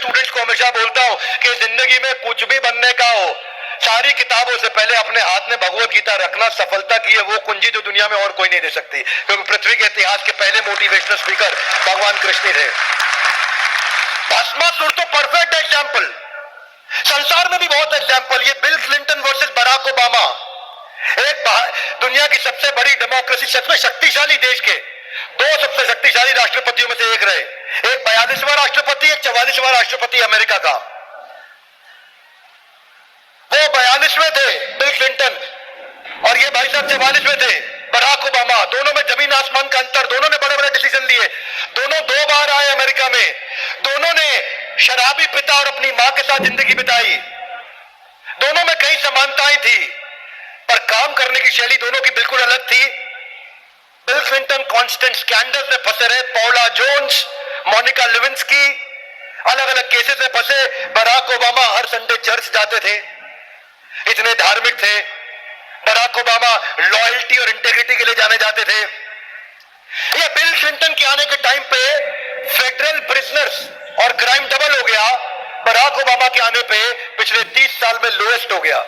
Students को हमेशा बोलता हूं कि जिंदगी में कुछ भी बनने का हो, सारी किताबों से पहले अपने हाथ में भगवत गीता रखना सफलता की है वो कुंजी जो दुनिया में और कोई नहीं दे सकती, क्योंकि पृथ्वी के इतिहास के पहले मोटिवेशनल स्पीकर भगवान कृष्ण थे। भस्मासुर तो परफेक्ट एग्जाम्पल, संसार में भी बहुत एग्जाम्पल। ये Bill Clinton versus Barack Obama, एक दुनिया की सबसे बड़ी डेमोक्रेसी, सच में शक्तिशाली देश के दो सबसे शक्तिशाली राष्ट्रपतियों में से एक रहे। एक 42वां राष्ट्रपति, एक 44वां राष्ट्रपति अमेरिका का। वो 42वें थे बिल क्लिंटन और ये भाई साहब 44वें थे बराक ओबामा। दोनों में जमीन आसमान का अंतर। दोनों ने बड़े बड़े डिसीजन लिए। दोनों 2 बार आए अमेरिका में। दोनों ने शराबी पिता और अपनी मां के साथ जिंदगी बिताई। दोनों में कई समानताएं थी, पर काम करने की शैली दोनों की बिल्कुल अलग थी। बिल क्लिंटन कांस्टेंट स्कैंडल्स में फंसे रहे, पौला जोन्स, मोनिका लेविंस्की, अलग अलग केसेस में फंसे। बराक ओबामा हर संडे चर्च जाते थे, इतने धार्मिक थे। बराक ओबामा लॉयल्टी और इंटेग्रिटी के लिए जाने जाते थे। ये बिल क्लिंटन के आने के टाइम पे फेडरल प्रिजनर्स और क्राइम डबल हो गया। बराक ओबामा के आने पे पिछले 30 साल में लोएस्ट हो गया।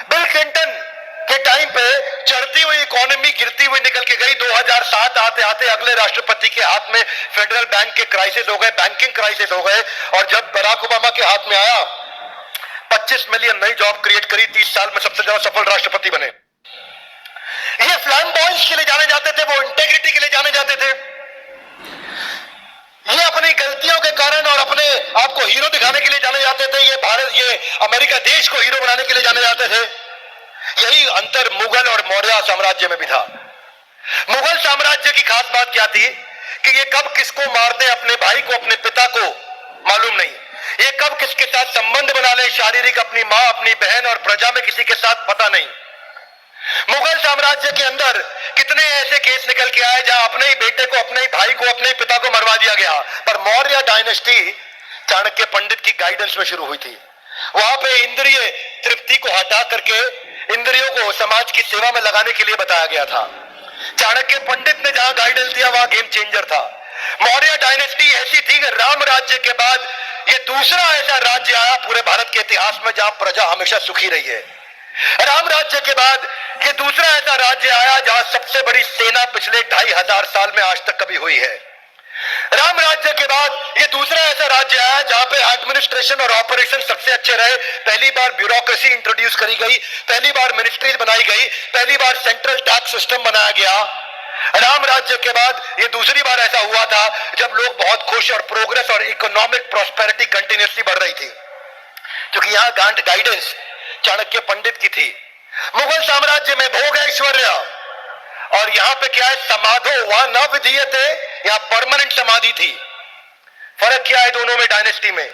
बिल क्लिंटन के टाइम पे चढ़ती हुई इकोनॉमी गिरती हुई निकल के गई। 2007 आते आते अगले राष्ट्रपति के हाथ में फेडरल बैंक के क्राइसिस हो गए, बैंकिंग क्राइसिस हो गए। और जब बराक ओबामा के हाथ में आया, 25 मिलियन नई जॉब क्रिएट करी, 30 साल में सबसे ज्यादा सफल राष्ट्रपति बने। ये फ्लैम्बॉयंस के लिए जाने जाते थे, वो इंटेग्रिटी के लिए जाने जाते थे। ये अपनी गलतियों के कारण और अपने आप को हीरो दिखाने के लिए जाने जाते थे। ये भारत, ये अमेरिका देश को हीरो बनाने के लिए जाने जाते थे। यही अंतर मुगल और मौर्य साम्राज्य में भी था। मुगल साम्राज्य की खास बात क्या थी कि ये कब किसको मार दे, अपने भाई को, अपने पिता को मालूम नहीं। ये कब किसके साथ संबंध बना ले, शारीरिक, अपनी मां, अपनी बहन और प्रजा में किसी के साथ पता नहीं। मुगल साम्राज्य के अंदर कितने ऐसे केस निकल के आए जहां अपने ही बेटे को, अपने ही भाई को, अपने ही पिता को मरवा दिया गया। पर मौर्य डायनेस्टी चाणक्य पंडित की गाइडेंस में शुरू हुई थी। वहां पे इंद्रिय तृप्ति को हटा करके इंद्रियों को समाज की सेवा में लगाने के लिए बताया गया था। चाणक्य पंडित ने जहां गाइडेंस दिया वहां गेम चेंजर था। मौर्य डायनेस्टी ऐसी थी कि राम राज्य के बाद ये दूसरा ऐसा राज्य आया पूरे भारत के इतिहास में जहां प्रजा हमेशा सुखी रही है। राम राज्य के बाद ये दूसरा ऐसा राज्य आया जहां सबसे बड़ी सेना पिछले 2500 साल में आज तक कभी हुई है। राम राज्य के बाद ये दूसरा ऐसा राज्य आया जहां पे एडमिनिस्ट्रेशन और ऑपरेशन सबसे अच्छे रहे। पहली बार ब्यूरोक्रेसी इंट्रोड्यूस करी गई, पहली बार मिनिस्ट्रीज बनाई गई, पहली बार सेंट्रल टैक्स सिस्टम बनाया गया। राम राज्य के बाद ये दूसरी बार ऐसा हुआ था जब लोग बहुत खुश और प्रोग्रेस और इकोनॉमिक प्रॉस्पेरिटी कंटिन्यूसली बढ़ रही थी, क्योंकि यहाँ गाइडेंस चाणक्य पंडित की थी। मुगल साम्राज्य में भोग ऐश्वर्य, और यहां पे क्या है, समाधो, वहां न विधीयते, यहां परमानेंट समाधि थी। फर्क क्या है दोनों में डायनेस्टी में?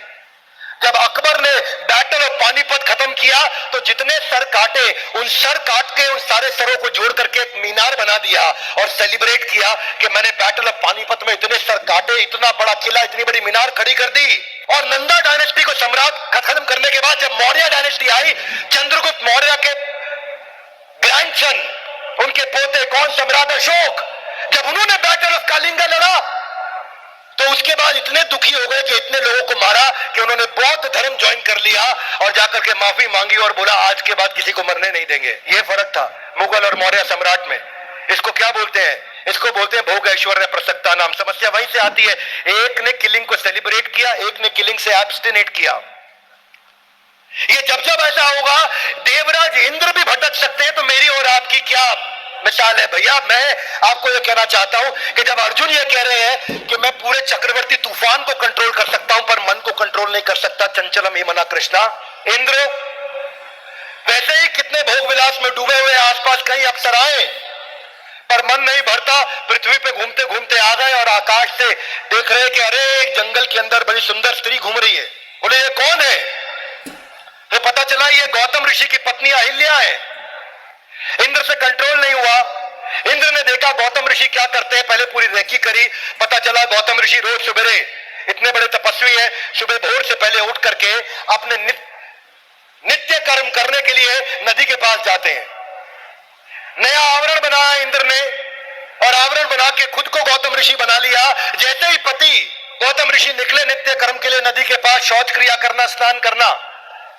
जब अकबर ने बैटल ऑफ पानीपत खत्म किया तो जितने सर काटे, उन सर काट के उन सारे सरों को जोड़ करके एक मीनार बना दिया और सेलिब्रेट किया कि मैंने बैटल ऑफ पानीपत में इतने सर काटे, इतना बड़ा किला, इतनी बड़ी मीनार खड़ी कर दी। और नंदा डायनेस्टी को सम्राट खत्म करने के बाद जब मौर्य डायनेस्टी आई, चंद्रगुप्त मौर्य के ग्रैंडसन, उनके पोते कौन, सम्राट अशोक, जब उन्होंने बैटल ऑफ कलिंगा लड़ा तो उसके बाद इतने दुखी हो गए कि इतने लोगों को मारा कि उन्होंने बौद्ध धर्म ज्वाइन कर लिया और जाकर के माफी मांगी और बोला आज के बाद किसी को मरने नहीं देंगे। यह फर्क था मुगल और मौर्य सम्राट में। इसको क्या बोलते हैं? इसको बोलते हैं भोग ऐश्वर्य प्रसक्ता नाम। समस्या वहीं से आती है, एक ने किलिंग को सेलिब्रेट किया, एक ने किलिंग से एब्स्टिनेट किया। ये जब जब ऐसा होगा, देवराज इंद्र भी भटक सकते हैं। तो मेरी और आपकी क्या मिसाल है भैया? मैं आपको यह कहना चाहता हूं कि जब अर्जुन ये कह रहे हैं कि मैं पूरे चक्रवर्ती तूफान को कंट्रोल कर सकता हूं पर मन को कंट्रोल नहीं कर सकता, चंचलम ही मना कृष्णा, इंद्र वैसे ही कितने भोग विलास में डूबे हुए आसपास कहीं अप्सराएं, पर मन नहीं भरता। पृथ्वी पे घूमते घूमते आ गए और आकाश से देख रहे कि अरे एक जंगल के अंदर बड़ी सुंदर स्त्री घूम रही है। बोले ये कौन है? तो पता चला ये गौतम ऋषि की पत्नी अहिल्या है। इंद्र से कंट्रोल नहीं हुआ। इंद्र ने देखा गौतम ऋषि क्या करते हैं, पहले पूरी रेकी करी। पता चला गौतम ऋषि रोज सवेरे, इतने बड़े तपस्वी हैं, सुबह भोर से पहले उठ करके अपने नित्य कर्म करने के लिए नदी के पास जाते हैं। नया आवरण बनाया इंद्र ने और आवरण बना के खुद को गौतम ऋषि बना लिया। जैसे ही पति गौतम ऋषि निकले नित्य कर्म के लिए नदी के करना, शौच क्रिया करना, स्नान करना।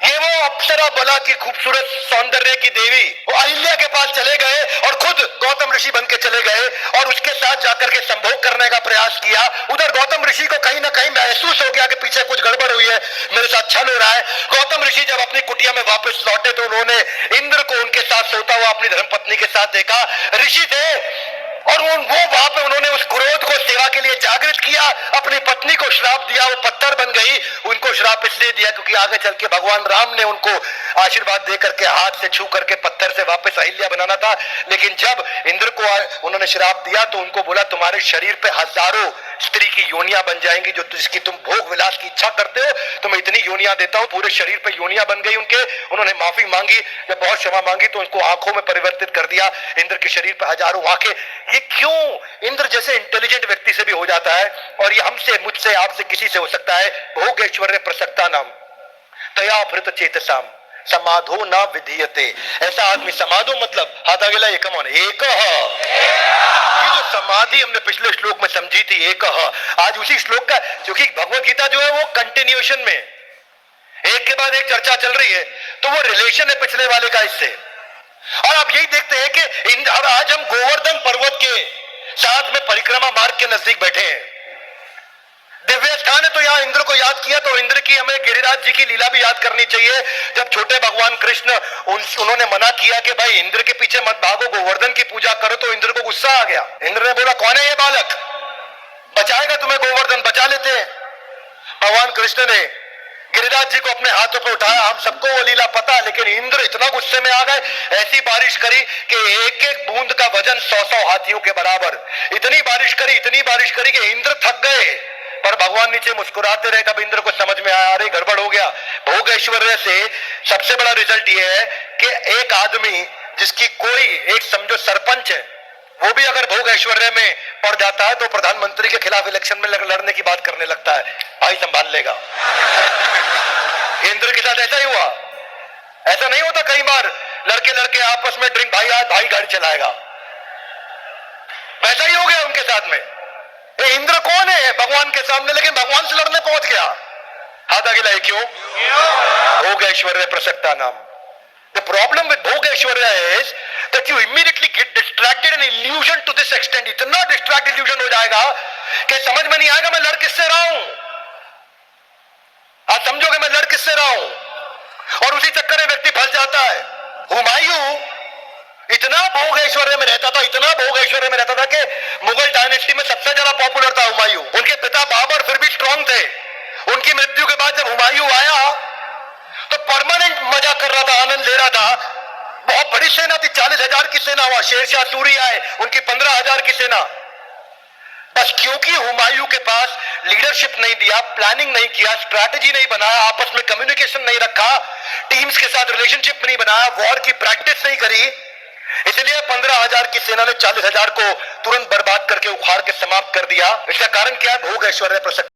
ये वो अप्सरा बला की खूबसूरत सौंदर्य की देवी वो अहिल्या के पास चले गए और खुद गौतम ऋषि बन के चले गए और उसके साथ जाकर के संभोग करने का प्रयास किया। उधर गौतम ऋषि को कहीं ना कहीं महसूस हो गया कि पीछे कुछ गड़बड़ हुई है, मेरे साथ छल हो रहा है। गौतम ऋषि जब अपनी कुटिया में वापस लौटे तो उन्होंने इंद्र को उनके साथ सोता हुआ अपनी धर्मपत्नी के साथ देखा। ऋषि थे और वो वहां पे उन्होंने उस क्रोध को सेवा के लिए जागृत किया, अपनी पत्नी को श्राप दिया, वो पत्थर बन गई। उनको श्राप इसलिए दिया क्योंकि आगे चल के भगवान राम ने उनको आशीर्वाद दे करके हाथ से छू करके पत्थर से वापस अहिल्या बनाना था। लेकिन जब इंद्र को उन्होंने श्राप दिया तो उनको बोला तुम्हारे शरीर पे हजारों स्त्री की योनियां बन जाएंगी, जो जिसकी तुम भोग विलास की इच्छा करते हो, तुम्हें इतनी योनियां देता हूं। पूरे शरीर पे योनियां बन गई उनके। उन्होंने माफी मांगी, जब बहुत क्षमा मांगी तो उनको आंखों में परिवर्तित कर दिया। इंद्र के शरीर पे हजारों आंखें। ये क्यों इंद्र जैसे इंटेलिजेंट व्यक्ति से भी हो जाता है और ये हमसे, मुझसे, आपसे, किसी से हो सकता है? भोग ऐश्वर्य प्रसक्ता नाम तया भृत चेतसाम समाधो ना विधीयते। ऐसा आदमी समाधो मतलब हाथ आगे लाइए, कम ऑन, एक ये जो समाधि हमने पिछले श्लोक में समझी थी, एक आज उसी श्लोक का, क्योंकि भगवत गीता जो है वो कंटिन्यूएशन में एक के बाद एक चर्चा चल रही है, तो वो रिलेशन है पिछले वाले का इससे। और आप यही देखते हैं कि आज हम गोवर्धन पर्वत के साथ में परिक्रमा मार्ग के नजदीक बैठे हैं। दिव्य स्थान है तो यहां इंद्र को याद किया, तो इंद्र की हमें गिरिराज जी की लीला भी याद करनी चाहिए। जब छोटे भगवान कृष्ण उन्होंने मना किया कि भाई इंद्र के पीछे मत भागो, गोवर्धन की पूजा करो, तो इंद्र को गुस्सा आ गया। इंद्र ने बोला कौन है ये बालक, बचाएगा तुम्हें गोवर्धन? बचा लेते हैं। भगवान कृष्ण ने गिरिराज जी को अपने हाथों पर उठाया। हम सबको वो लीला पता, लेकिन इंद्र इतना गुस्से में आ गए, ऐसी बारिश करी कि एक एक बूंद का वजन 100-100 हाथियों के बराबर। इतनी बारिश करी कि इंद्र थक गए, पर भगवान नीचे मुस्कुराते रहे। तब इंद्र को समझ में आया, अरे गड़बड़ हो गया। भोग ऐश्वर्य से सबसे बड़ा रिजल्ट ये है कि एक आदमी जिसकी कोई, एक समझो सरपंच है, वो भी अगर भोग ऐश्वर्य में पड़ जाता है तो प्रधानमंत्री के खिलाफ इलेक्शन में लड़ने की बात करने लगता है, भाई संभाल लेगा। इंद्र के साथ ऐसा ही हुआ। ऐसा नहीं होता कई बार लड़के लड़के आपस में ड्रिंक, भाई आज भाई गाड़ी चलाएगा, वैसा ही हो गया उनके साथ में। ये इंद्र कौन है भगवान के सामने, लेकिन भगवान से लड़ने पहुंच गया। हाथ आगे लाए, क्यों? भोग ऐश्वर्य प्रसक्ता नाम। The problem with भोग ऐश्वर्य is that you immediately get distracted and illusion to this extent. इतना distract illusion हो जाएगा कि समझ में नहीं आएगा मैं लड़ किससे रहा हूं। आप समझोगे मैं लड़ किससे रहा हूं, और उसी चक्कर में व्यक्ति फंस जाता है। हुमायूं इतना भोग ऐश्वर्य में रहता था, इतना भोग ऐश्वर्य में रहता था कि मुगल डायनेस्टी में सबसे ज्यादा पॉपुलर था हुमायूं। उनके पिता बाबर फिर भी स्ट्रांग थे। उनकी मृत्यु के बाद जब हुमायूं आया तो परमानेंट मजा कर रहा था, आनंद ले रहा था। बहुत बड़ी सेना थी, 40,000 की सेना। हुआ शेरशाह सूरी आए, उनकी 15,000 की सेना। बस क्योंकि हुमायूं के पास लीडरशिप नहीं दिया, प्लानिंग नहीं किया, स्ट्रैटेजी नहीं बनाया, आपस में कम्युनिकेशन नहीं रखा, टीम्स के साथ रिलेशनशिप नहीं बनाया, वॉर की प्रैक्टिस नहीं करी, इसलिए 15,000 की सेना ने 40,000 को तुरंत बर्बाद करके, उखाड़ के समाप्त कर दिया। इसका कारण क्या है? भोग ऐश्वर्य प्रसक्ति।